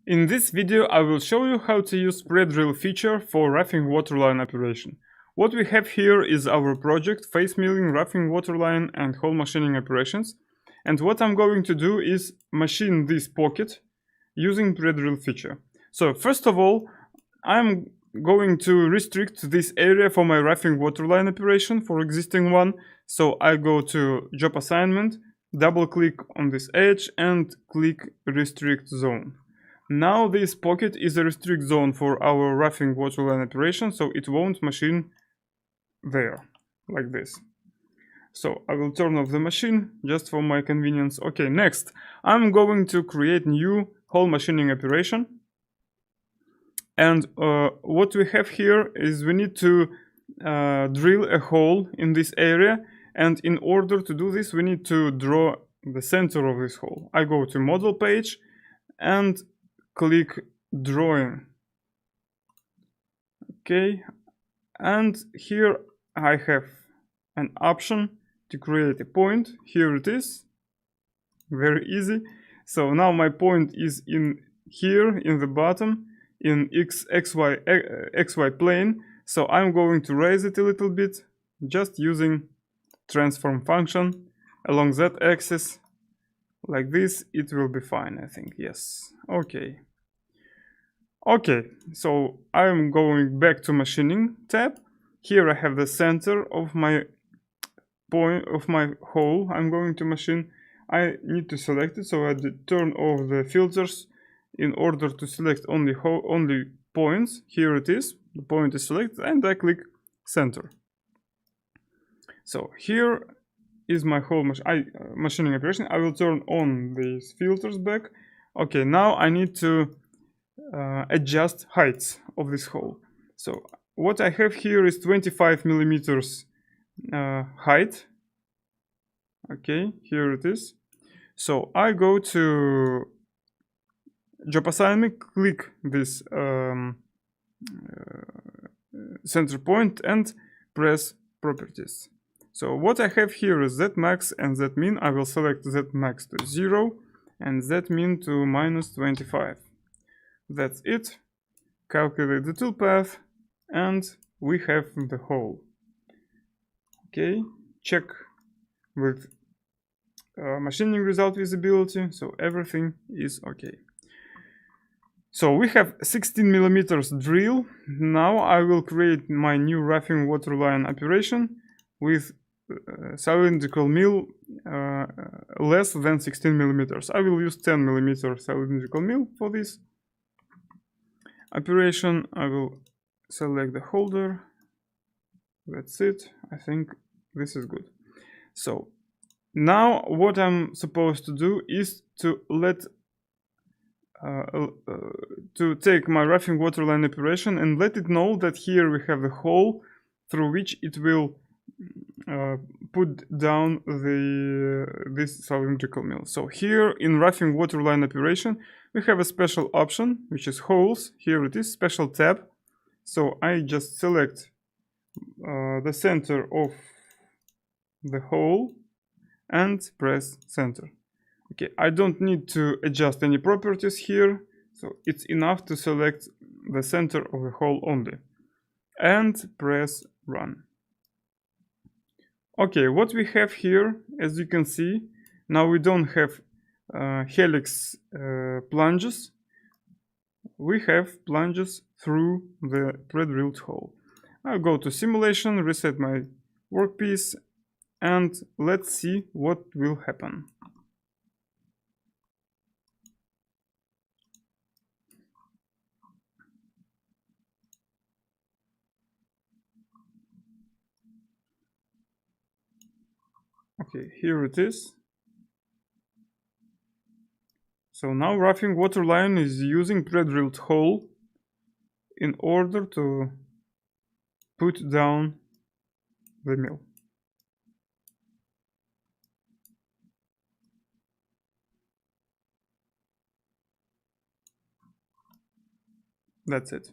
In this video I will show you how to use Predrill feature for roughing waterline operation. What we have here is our project face milling, roughing waterline and hole machining operations. And what I'm going to do is machine this pocket using Predrill feature. So first of all, I'm going to restrict this area for my roughing waterline operation for existing one. So I go to job assignment, double click on this edge and click restrict zone. Now this pocket is a restrict zone for our roughing waterline operation, so it won't machine there, like this. So I will turn off the machine just for my convenience. Okay, next, I'm going to create new hole machining operation. And what we have here is we need to drill a hole in this area. And in order to do this, we need to draw the center of this hole. I go to model page and click drawing. Okay, and here I have an option to create a point. Here it is, very easy. So now my point is in here in the bottom in xy plane. So I'm going to raise it a little bit just using transform function along that axis. Like this, it will be fine, I think. Yes. Okay. Okay, so I'm going back to machining tab. Here I have the center of my point of my hole I'm going to machine. I need to select it, so I turn off the filters in order to select only points. Here it is, the point is selected, and I click center. So here is my whole machining operation. I will turn on these filters back. Okay, now I need to adjust heights of this hole. So what I have here is 25 millimeters height. Okay, here it is. So I go to job assignment, click this center point and press properties. So what I have here is Z-max and Z-min. I will select Z-max to 0 and Z-min to -25. That's it. Calculate the toolpath and we have the hole. Okay, check with machining result visibility, so everything is okay. So we have 16 millimeters drill. Now I will create my new roughing waterline operation with cylindrical mill less than 16 millimeters. I will use 10 millimeter cylindrical mill for this operation. I will select the holder. That's it. I think this is good. So now what I'm supposed to do is to take my roughing waterline operation and let it know that here we have the hole through which it will put down this cylindrical mill. So here in roughing waterline operation we have a special option which is holes. Here it is, special tab. So I just select the center of the hole and press center. Okay, I don't need to adjust any properties here, so it's enough to select the center of the hole only and press run. Okay, what we have here, as you can see, now we don't have helix plunges. We have plunges through the pre-drilled hole. I'll go to simulation, reset my workpiece, and let's see what will happen. Okay, here it is. So now roughing waterline is using pre-drilled hole in order to put down the mill. That's it.